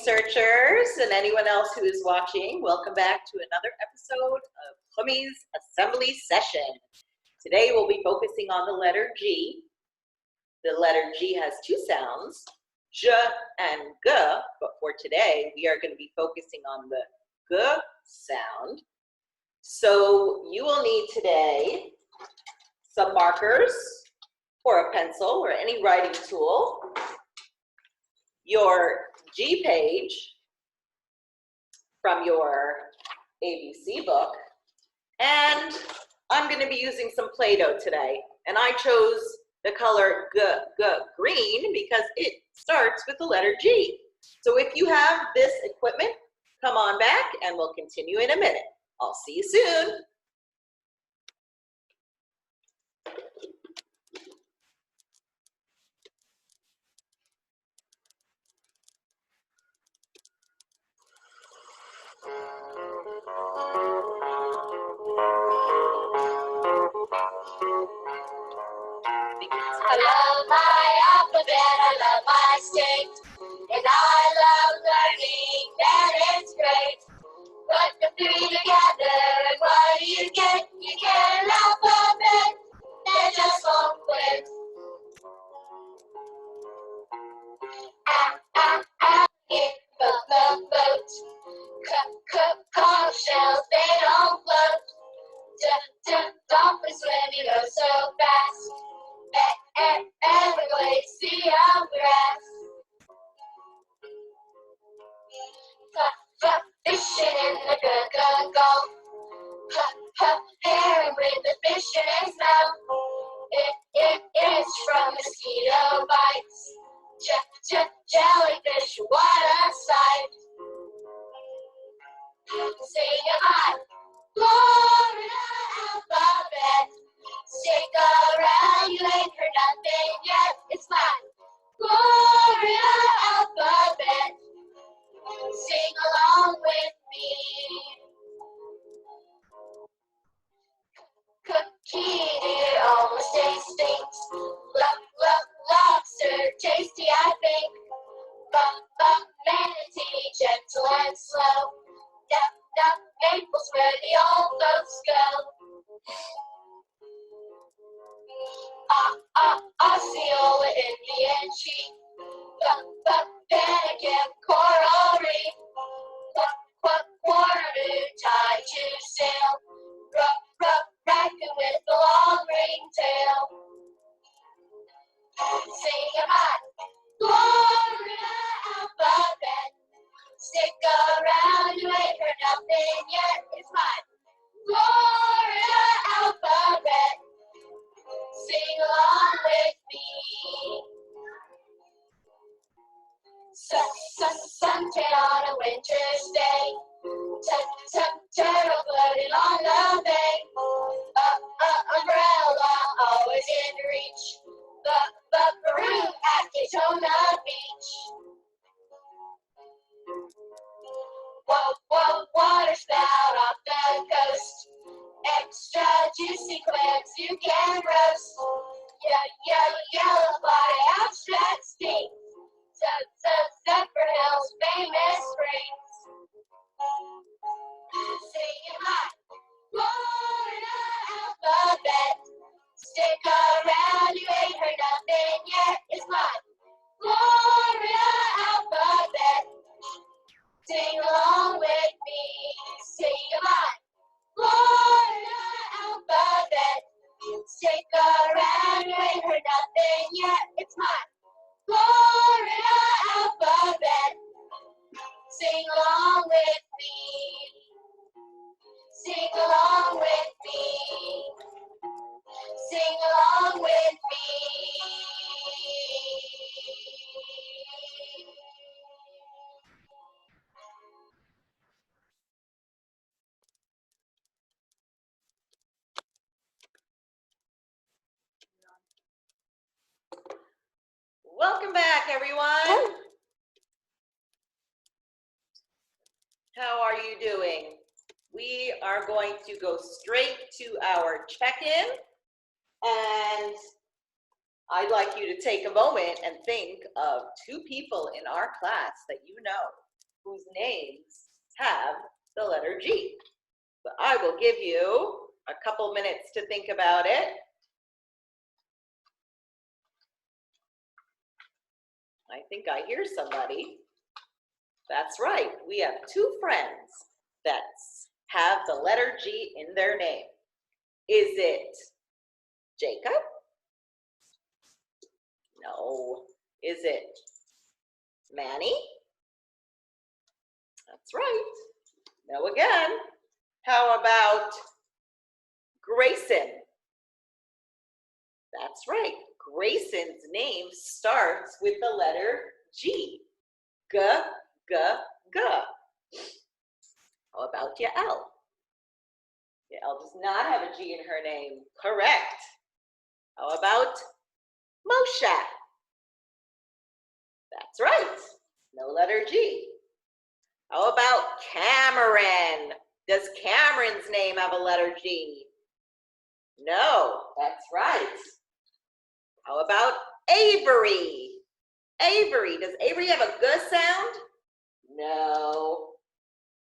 researchers and anyone else who is watching. Welcome back to another episode of Hummy's Assembly Session. Today we'll be focusing on the letter G. The letter G has two sounds, J and G, but for today we are going to be focusing on the G sound. So you will need today some markers or a pencil or any writing tool, your G page from your ABC book, and I'm going to be using some Play-Doh today. And I chose the color green because it starts with the letter G. So if you have this equipment, come on back and we'll continue in a minute. I'll see you soon. I love my alphabet, I love my state, and I love learning, and it's great. Put the three together, and what do you get? You get an alphabet that just won't quit. Boat. Conch shells, they don't float. Dolphins swimming oh so fast. Everglades, sea of grass. Fishing in the Gulf. Herring with the fish in his mouth. It is from mosquito bites. Jellyfish, what a sight. Sing a high, Florida alphabet. Stick around, you ain't heard nothing yet. It's my Florida alphabet. Sing along with me. Cookie dear, almost extinct. Lobster, tasty I think. Manatee, gentle and slow. Duck, Naples, where the old folks go. Osceola, Indian chief. Pelican, coral reef. Quarter tied to sail. Raccoon with the long ringtail. Sing a high, Florida alphabet. Stick around, you ain't heard nothing yet. It's my Florida alphabet. Sing along with me. Suntan on a winter's day. Turtle floating on the bay. Umbrella always in reach. Buckaroo at Daytona Beach. Water spout off the coast. Extra juicy clams you can roast. Yellow body outstretched feet. Zephyr Hills famous springs. Singing high, Florida alphabet. Stick around, you ain't heard nothing yet. It's my Florida alphabet. Sing along with me. Sing high, Florida alphabet. Stick around, you ain't heard nothing yet. It's my Florida alphabet. Sing along with me. Sing along with me. Sing along with me. Welcome back, everyone. How are you doing? We are going to go straight to our check-in, and I'd like you to take a moment and think of two people in our class that you know. whose names have the letter G? But I will give you a couple minutes to think about it. I think I hear somebody. That's right. We have two friends that have the letter G in their name. Is it Jacob? No. Is it Manny? That's right. No again. How about Grayson? That's right. Grayson's name starts with the letter G. G, G, G. How about Yael? Yael does not have a G in her name. Correct. How about Moshe? That's right. No letter G. How about Cameron? Does Cameron's name have a letter G? No, that's right. How about Avery? Avery, does Avery have a G sound? No.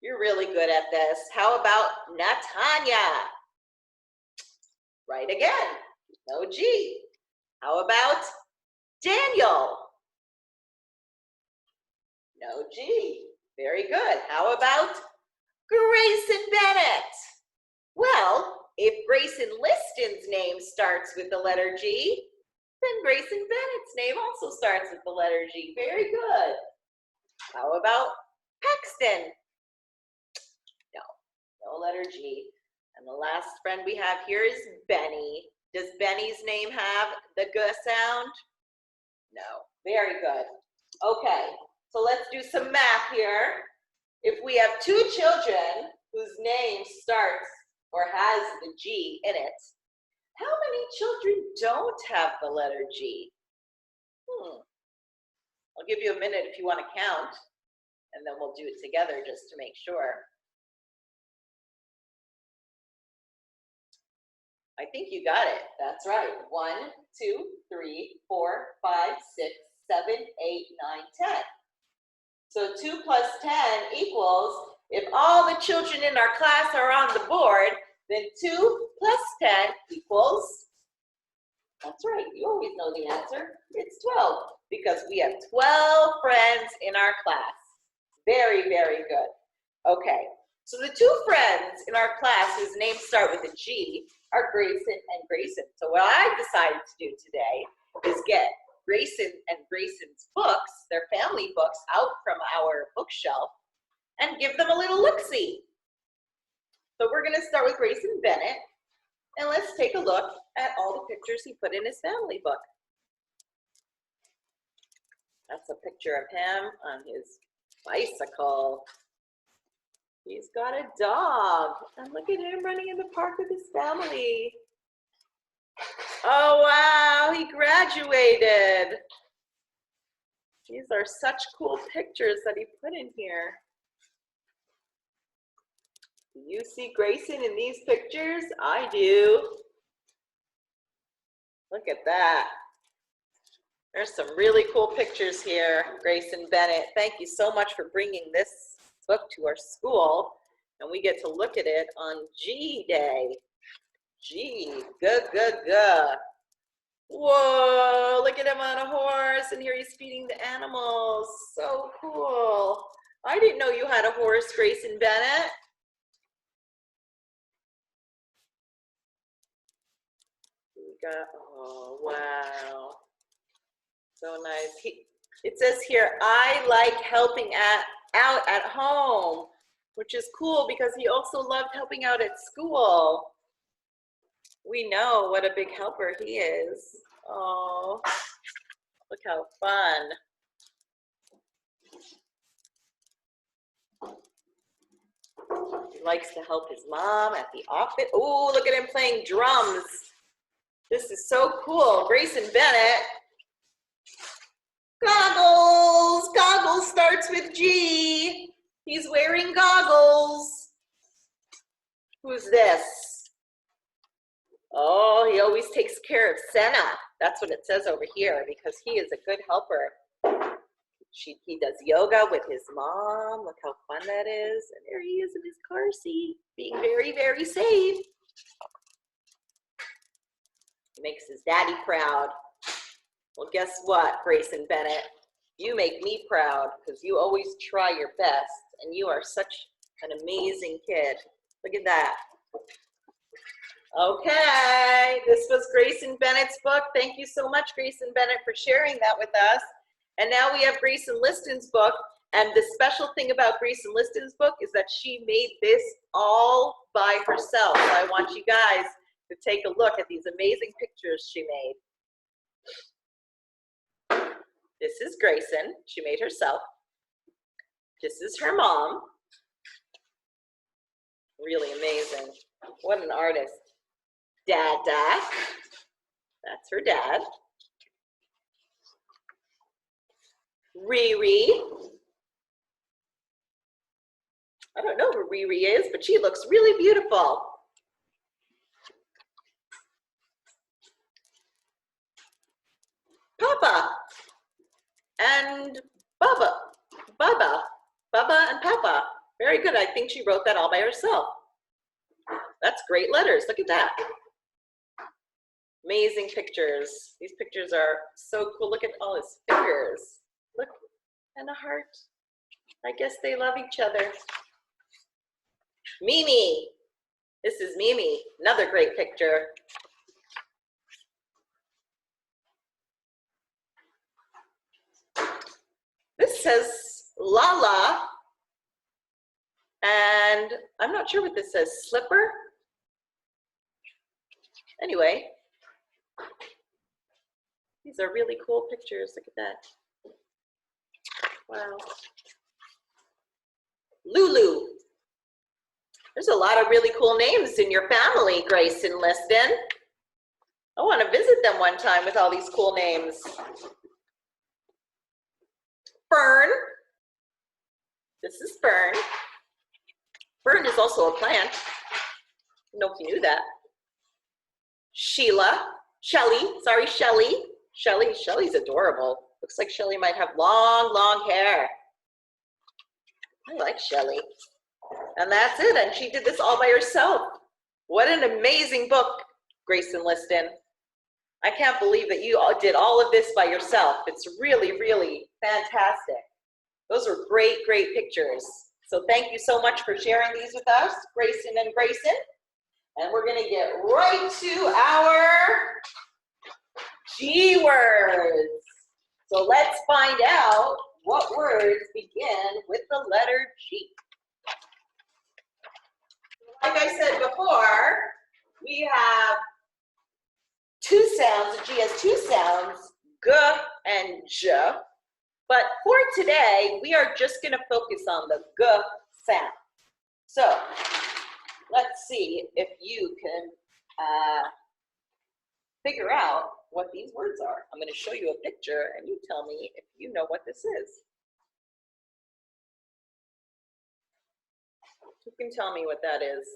You're really good at this. How about Natanya? Right again. No G. How about Daniel? No G. Very good. How about Grayson Bennett? Well, if Grayson Liston's name starts with the letter G, then Grayson Bennett's name also starts with the letter G. Very good. How about Paxton? No letter G. And the last friend we have here is Benny. Does Benny's name have the G sound? No. Very good. Okay, so let's do some math here. If we have two children whose name starts or has the G in it, how many children don't have the letter G? I'll give you a minute if you want to count, and then we'll do it together just to make sure. I think you got it. That's right. 1, 2, 3, 4, 5, 6, 7, 8, 9, 10. So 2 plus 10 equals, if all the children in our class are on the board, then 2 plus 10 equals, that's right, you always know the answer, it's 12, because we have 12 friends in our class. Very, very good. Okay, so the two friends in our class whose names start with a G are Grayson and Grayson. So what I decided to do today is get Grayson and Grayson's books, their family books, out from our bookshelf and give them a little look-see. So we're going to start with Grayson Bennett, and let's take a look at all the pictures he put in his family book. That's a picture of him on his bicycle. He's got a dog, and look at him running in the park with his family. Oh wow, he graduated. These are such cool pictures that he put in here. Do you see Grayson in these pictures? I do. Look at that. There's some really cool pictures here, Grayson Bennett. Thank you so much for bringing this book to our school, and we get to look at it on G Day. G, G, G, G. Whoa, look at him on a horse, and here he's feeding the animals. So cool. I didn't know you had a horse, Grayson Bennett. Oh, wow. So nice. It says here, I like helping out at home, which is cool because he also loved helping out at school. We know what a big helper he is. Oh, look how fun. He likes to help his mom at the office. Oh, look at him playing drums. This is so cool. Grayson Bennett. Goggles. Goggles starts with G. He's wearing goggles. Who's this? Oh, he always takes care of Senna. That's what it says over here because he is a good helper. He does yoga with his mom. Look how fun that is. And there he is in his car seat, being very, very safe. He makes his daddy proud. Well, guess what, Grayson Bennett? You make me proud because you always try your best, and you are such an amazing kid. Look at that. Okay, this was Grayson Bennett's book. Thank you so much, Grayson Bennett, for sharing that with us. And now we have Grayson Liston's book. And the special thing about Grayson Liston's book is that she made this all by herself. So I want you guys to take a look at these amazing pictures she made. This is Grayson. She made herself. This is her mom. Really amazing. What an artist. Dada. That's her dad. Riri. I don't know who Riri is, but she looks really beautiful. Papa and Baba. Baba and Papa. Very good. I think she wrote that all by herself. That's great letters. Look at that. Amazing pictures. These pictures are so cool. Look at all his fingers. Look, and a heart. I guess they love each other. Mimi. This is Mimi. Another great picture. This says Lala. And I'm not sure what this says. Slipper? Anyway. These are really cool pictures. Look at that. Wow. Lulu. There's a lot of really cool names in your family, Grayson Liston. I want to visit them one time with all these cool names. Fern. This is Fern. Fern is also a plant. I don't know if you knew that. Sheila. Shelly. Sorry, Shelly. Shelly's adorable. Looks like Shelly might have long, long hair. I like Shelly. And that's it. And she did this all by herself. What an amazing book, Grayson Liston. I can't believe that you all did all of this by yourself. It's really, really fantastic. Those are great, great pictures. So thank you so much for sharing these with us, Grayson and Grayson. And we're going to get right to our G words. So let's find out what words begin with the letter G. Like I said before, we have two sounds. G has two sounds, G and J. But for today, we are just going to focus on the G sound. So let's see if you can figure out what these words are. I'm going to show you a picture and you tell me if you know what this is. Who can tell me what that is?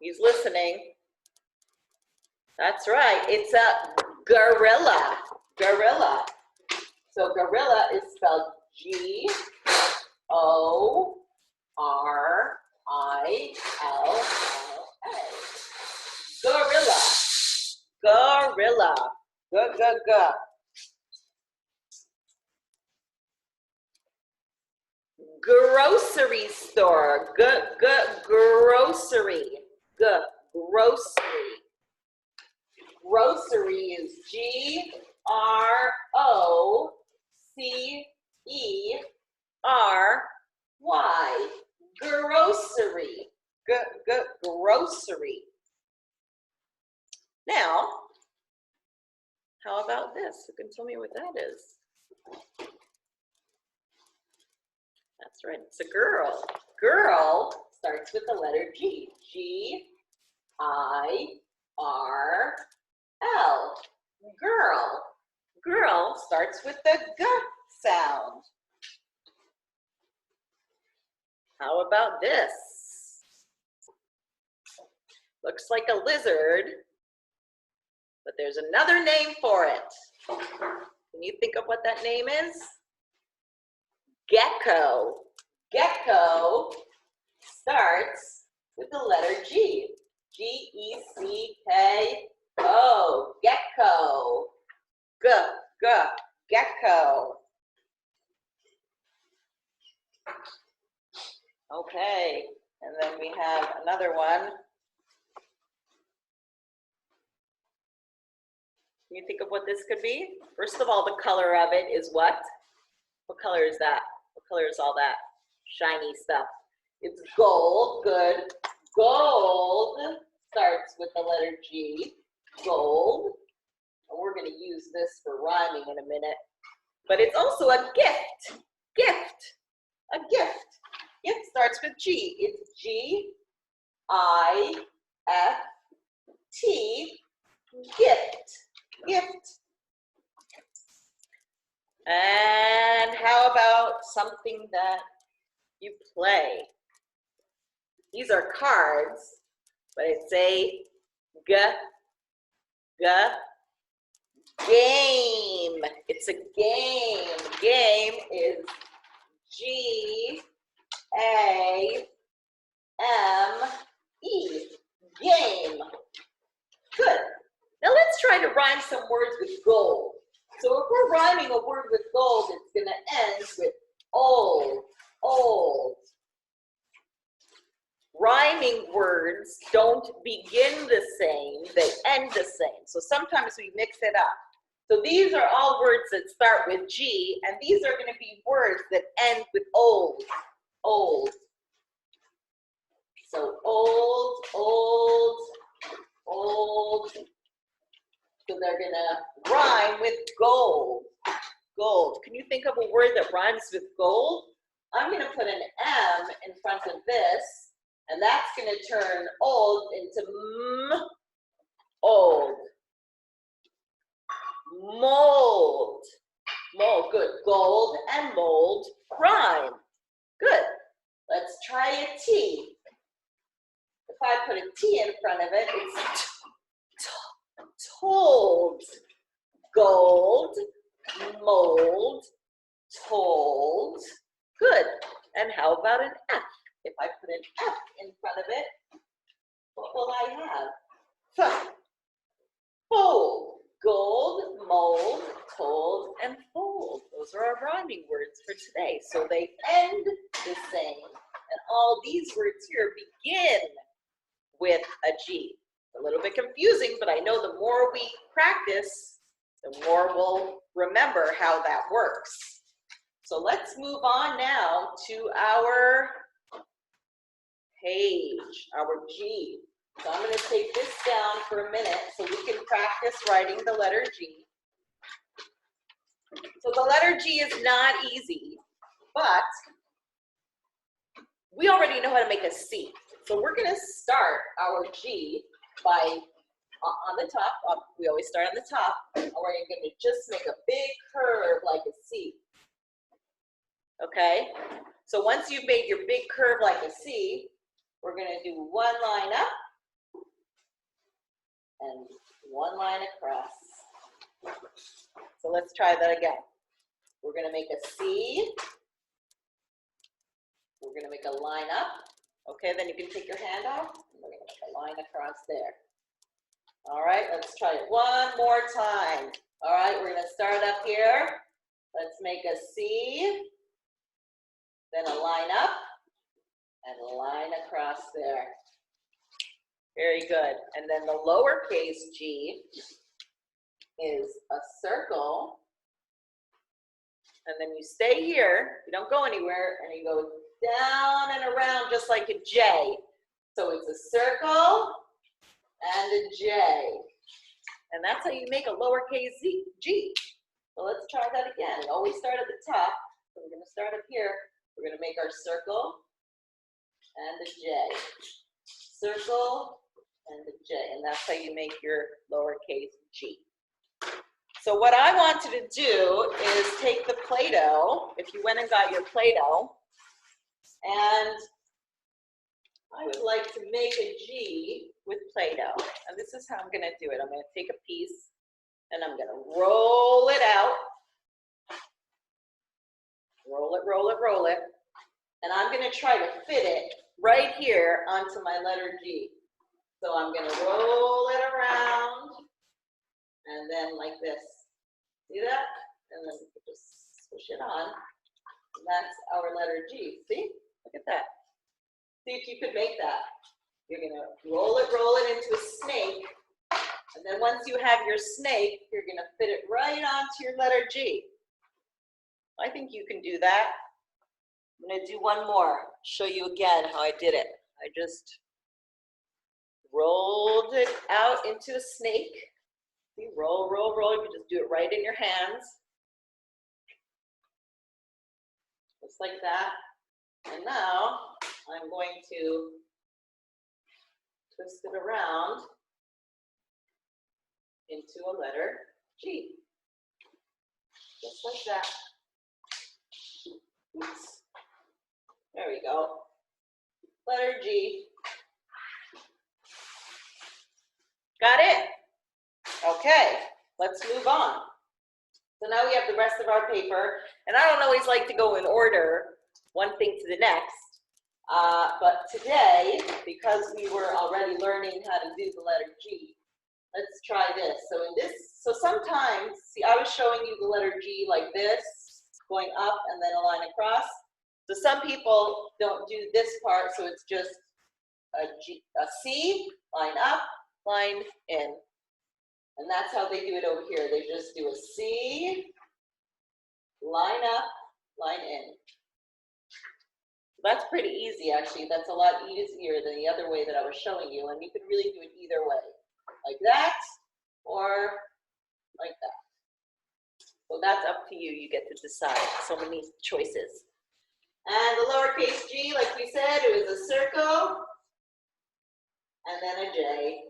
He's listening. That's right, it's a gorilla. Gorilla. So gorilla is spelled G-O-R-I-L-L-A. Gorilla. Gorilla. G-g-g. Grocery store. Grocery. Grocery. Grocery is G-R-O-C-E-R-Y. Grocery. Grocery. Now, how about this? Who can tell me what that is? That's right, it's a girl. Girl starts with the letter G. G-I-R-L. Girl. Girl starts with the G sound. How about this? Looks like a lizard, but there's another name for it. Can you think of what that name is? Gecko. Gecko starts with the letter G. G-E-C-K-O. Gecko. Gecko. Okay, and then we have another one. Can you think of what this could be? First of all, the color of it is what? What color is that? What color is all that shiny stuff? It's gold. Good. Gold starts with the letter G. Gold. And we're going to use this for rhyming in a minute. But it's also a gift. Gift. A gift. Gift starts with G. It's G-I-F-T. Gift. Gift. And how about something that you play? These are cards, but it's a game. It's a game. Game is G-A-M-E. Game. Good. Now let's try to rhyme some words with gold. So if we're rhyming a word with gold, it's going to end with old, old. Rhyming words don't begin the same, they end the same. So sometimes we mix it up. So these are all words that start with G, and these are going to be words that end with old, old. So old, old, old. So they're going to rhyme with gold. Gold. Can you think of a word that rhymes with gold? I'm going to put an M in front of this, and that's going to turn old into M. Old. Mold. Mold. Good. Gold and mold rhyme. Good. Let's try a T. If I put a T in front of it, it's told. Gold, mold, told. Good. And how about an F? If I put an F in front of it, what will I have? Fold. Gold, mold, told, and fold. Those are our rhyming words for today. So they end the same, and all these words here begin with a G. A little bit confusing, but I know the more we practice, the more we'll remember how that works. So let's move on now to our page, our G. So I'm going to take this down for a minute so we can practice writing the letter G. So the letter G is not easy, but we already know how to make a C. So we're going to start our G by, on the top, we always start on the top, and we're going to just make a big curve like a C. Okay? So once you've made your big curve like a C, we're going to do one line up and one line across. So let's try that again. We're going to make a C. We're going to make a line up. Okay, then you can take your hand off. And we're going to make a line across there. All right, let's try it one more time. All right, we're going to start up here. Let's make a C, then a line up, and a line across there. Very good. And then the lowercase g is a circle. And then you stay here, you don't go anywhere, and you go down and around just like a J. So it's a circle and a J. And that's how you make a lowercase g. So let's try that again. We always start at the top. So we're going to start up here. We're going to make our circle and a J. Circle and a J. And that's how you make your lowercase g. So what I want you to do is take the Play-Doh, if you went and got your Play-Doh, and I would like to make a G with Play-Doh. And this is how I'm going to do it. I'm going to take a piece and I'm going to roll it out roll it, roll it, roll it. And I'm gonna try to fit it right here onto my letter G. So I'm gonna roll it around and then like this. See that? And then just push it on. And that's our letter G. See? Look at that. See if you could make that. You're gonna roll it into a snake. And then once you have your snake, you're gonna fit it right onto your letter G. I think you can do that. I'm gonna do one more, show you again how I did it. I just rolled it out into a snake. See, roll, roll, roll. You can just do it right in your hands. Just like that. And now I'm going to twist it around into a letter G. Just like that. Oops. There we go. Letter G. Got it? Okay, let's move on. So now we have the rest of our paper, and I don't always like to go in order, one thing to the next, but today, because we were already learning how to do the letter G, let's try this. So sometimes, see, I was showing you the letter G like this, going up and then a line across. So some people don't do this part, so it's just a C, line up, line in. And that's how they do it over here. They just do a C, line up, line in. That's pretty easy, actually. That's a lot easier than the other way that I was showing you. And you can really do it either way, like that or like that. So that's up to you. You get to decide. So many choices. And the lowercase g, like we said, it was a circle and then a J.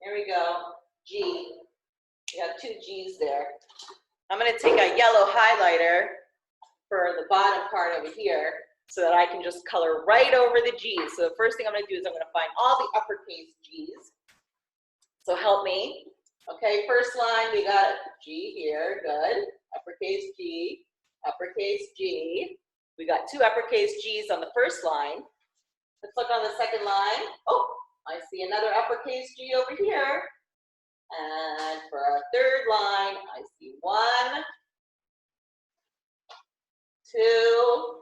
Here we go. G. We have two G's there. I'm going to take a yellow highlighter for the bottom part over here so that I can just color right over the G's. So the first thing I'm going to do is I'm going to find all the uppercase G's. So help me. Okay, first line, we got G here. Good. Uppercase G, uppercase G. We got two uppercase G's on the first line. Let's look on the second line. Oh, I see another uppercase G over here. And for our third line, I see 1, 2,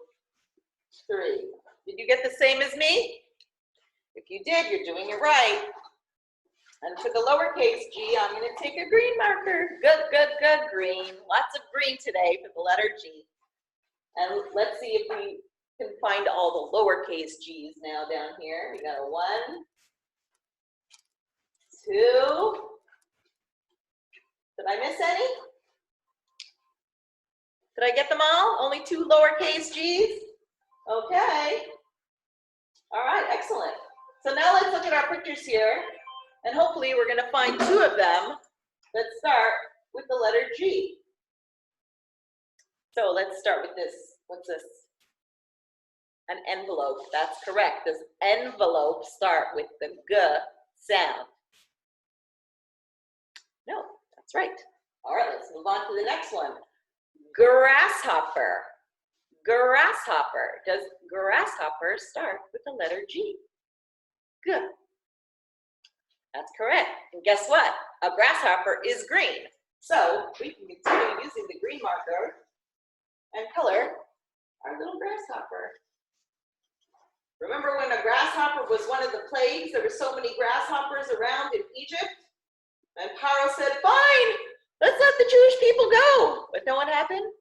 3. Did you get the same as me? If you did, you're doing it right. And for the lowercase g, I'm going to take a green marker. Good, good, good, green. Lots of green today for the letter G. And let's see if we can find all the lowercase g's now down here. We got a 1, 2. Did I miss any? Did I get them all? Only 2 lowercase g's? Okay. All right, excellent. So now let's look at our pictures here. And hopefully we're going to find 2 of them that start with the letter G. So let's start with this. What's this? An envelope. That's correct. Does envelope start with the G sound? No, that's right. All right, let's move on to the next one. Grasshopper. Grasshopper. Does grasshopper start with the letter G? G. That's correct. And guess what? A grasshopper is green. So we can continue using the green marker and color our little grasshopper. Remember when a grasshopper was one of the plagues? There were so many grasshoppers around in Egypt. And Pharaoh said, fine, let's let the Jewish people go. But know what happened?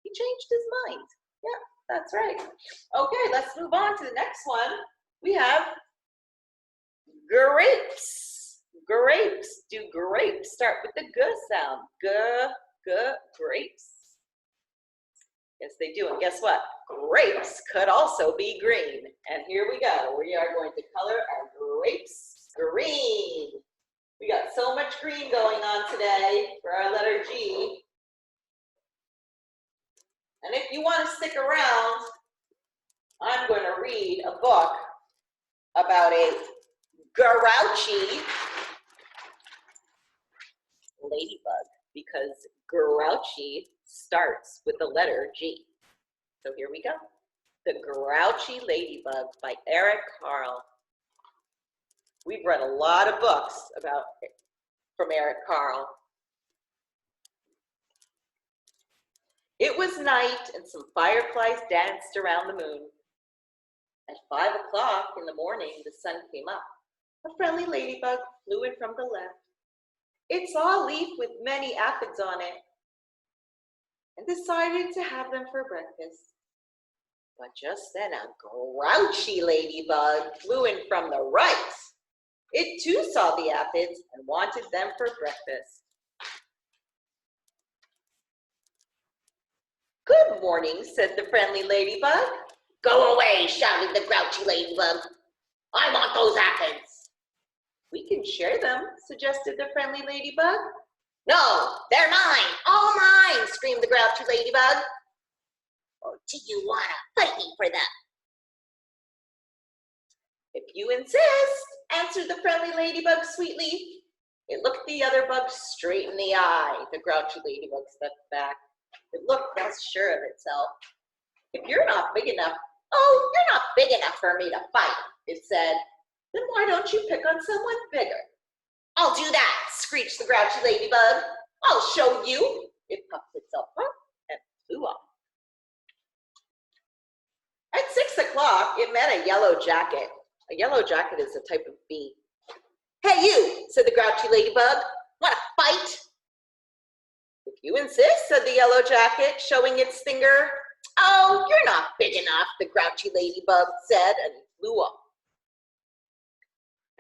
He changed his mind. Yeah, that's right. Okay, let's move on to the next one. We have grapes. Grapes. Do grapes start with the G sound? G, grapes. Yes, they do. And guess what? Grapes could also be green. And here we go. We are going to color our grapes green. We got so much green going on today for our letter G. And if you want to stick around, I'm going to read a book about a grouchy ladybug, because grouchy starts with the letter G. So here we go. The Grouchy Ladybug by Eric Carle. We've read a lot of books from Eric Carle. It was night and some fireflies danced around the moon. At 5 o'clock in the morning, the sun came up. A friendly ladybug flew in from the left. It saw a leaf with many aphids on it and decided to have them for breakfast. But just then a grouchy ladybug flew in from the right. It too saw the aphids and wanted them for breakfast. Good morning, said the friendly ladybug. Go away, shouted the grouchy ladybug. I want those aphids. We can share them, suggested the friendly ladybug. No, they're mine, all mine, screamed the grouchy ladybug. Or do you want to fight me for them? If you insist, answered the friendly ladybug sweetly. It looked the other bug straight in the eye. The grouchy ladybug stepped back. It looked less sure of itself. If you're not big enough, oh, you're not big enough for me to fight, it said. Then why don't you pick on someone bigger? I'll do that, screeched the grouchy ladybug. I'll show you. It puffed itself up and flew off. At 6 o'clock, it met a yellow jacket. A yellow jacket is a type of bee. Hey you, said the grouchy ladybug. Want to fight? If you insist, said the yellow jacket, showing its finger. Oh, you're not big enough, the grouchy ladybug said, and flew off.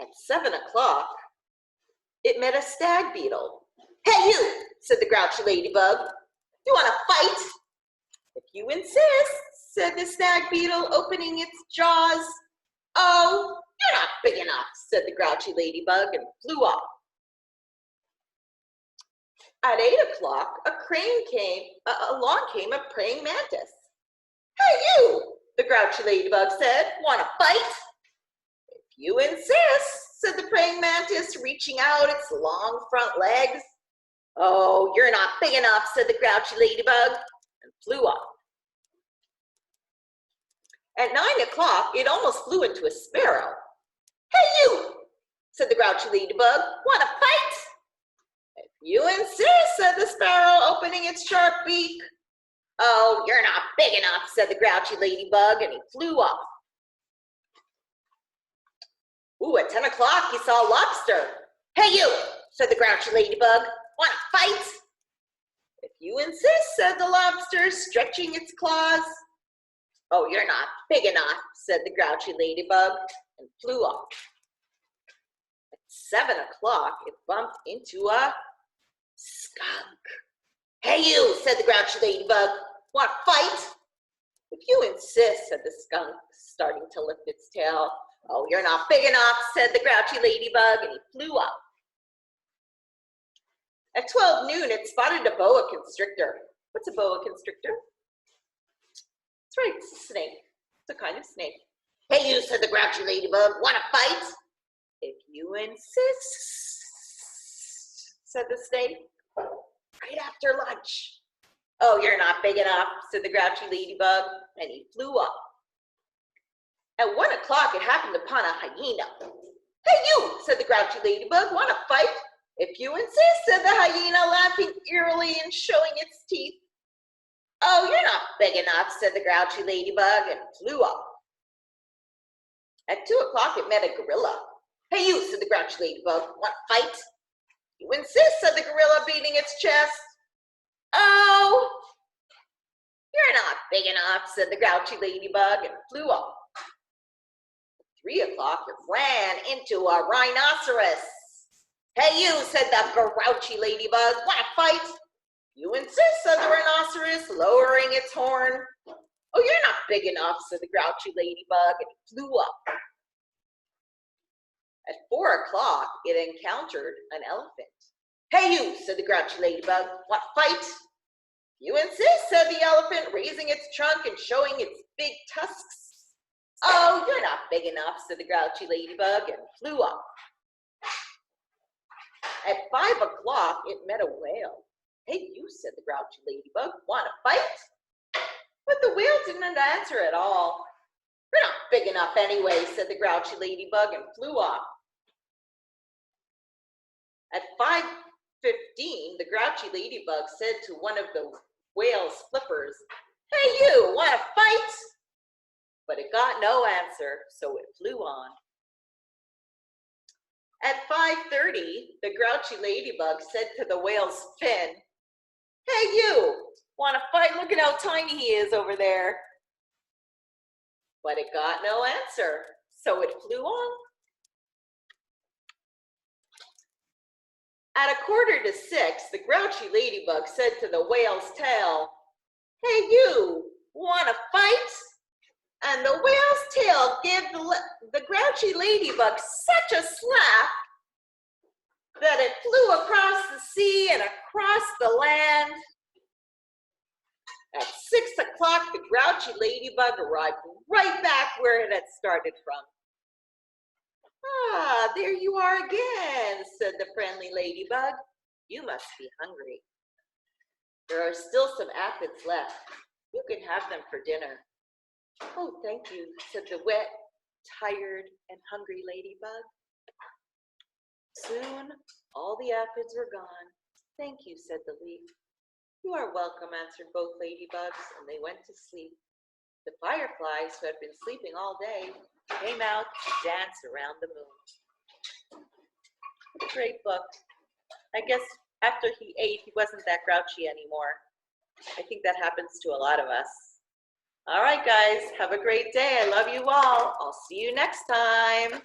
At 7 o'clock, it met a stag beetle. Hey you, said the grouchy ladybug. You want to fight? If you insist, said the stag beetle, opening its jaws. Oh, you're not big enough, said the grouchy ladybug, and flew off. At 8 o'clock, along came a praying mantis. Hey you, the grouchy ladybug said, want to fight? If you insist, said the praying mantis, reaching out its long front legs. Oh, you're not big enough, said the grouchy ladybug, and flew off. At 9 o'clock, it almost flew into a sparrow. Hey you, said the grouchy ladybug, want to fight? If you insist, said the sparrow, opening its sharp beak. Oh, you're not big enough, said the grouchy ladybug, and he flew off. Ooh, at 10 o'clock, he saw a lobster. Hey you, said the grouchy ladybug, want to fight? If you insist, said the lobster, stretching its claws. Oh, you're not big enough, said the grouchy ladybug, and flew off. At 7 o'clock, it bumped into a skunk. Hey you, said the grouchy ladybug, want to fight? If you insist, said the skunk, starting to lift its tail. Oh, you're not big enough, said the grouchy ladybug, and he flew off. At 12 noon, it spotted a boa constrictor. What's a boa constrictor? That's right, it's a snake. It's a kind of snake. Hey you, said the grouchy ladybug, want to fight? If you insist, said the snake, right after lunch. Oh, you're not big enough, said the grouchy ladybug, and he flew off. At 1 o'clock, it happened upon a hyena. Hey you, said the grouchy ladybug, want to fight? If you insist, said the hyena, laughing eerily and showing its teeth. Oh, you're not big enough, said the grouchy ladybug, and flew off. At 2 o'clock, it met a gorilla. Hey you, said the grouchy ladybug, want to fight? You insist, said the gorilla, beating its chest. Oh, you're not big enough, said the grouchy ladybug, and flew off. At 3 o'clock, it ran into a rhinoceros. Hey you, said the grouchy ladybug, want to fight? You insist, said the rhinoceros, lowering its horn. Oh, you're not big enough, said the grouchy ladybug, and it flew up. At 4 o'clock, it encountered an elephant. Hey you, said the grouchy ladybug, want to fight? You insist, said the elephant, raising its trunk and showing its big tusks. Oh, you're not big enough, said the grouchy ladybug, and flew off. At 5 o'clock, it met a whale. Hey, you, said the grouchy ladybug, want to fight? But the whale didn't answer at all. "We're not big enough anyway," said the grouchy ladybug and flew off. At 5:15, the grouchy ladybug said to one of the whale's flippers, "Hey you, want to fight?" But it got no answer, so it flew on. At 5:30, the grouchy ladybug said to the whale's fin, "Hey you, want to fight? Look at how tiny he is over there." But it got no answer, so it flew on. At 5:45, the grouchy ladybug said to the whale's tail, "Hey you, want to fight?" And the whale's tail gave the grouchy ladybug such a slap that it flew across the sea and across the land. At 6 o'clock, the grouchy ladybug arrived right back where it had started from. "Ah, there you are again," said the friendly ladybug. "You must be hungry. There are still some aphids left. You can have them for dinner." "Oh, thank you," said the wet, tired, and hungry ladybug. Soon, all the aphids were gone. "Thank you," said the leaf. "You are welcome," answered both ladybugs, and they went to sleep. The fireflies, who had been sleeping all day, came out to dance around the moon. Great book. I guess after he ate, he wasn't that grouchy anymore. I think that happens to a lot of us. All right, guys, have a great day. I love you all. I'll see you next time.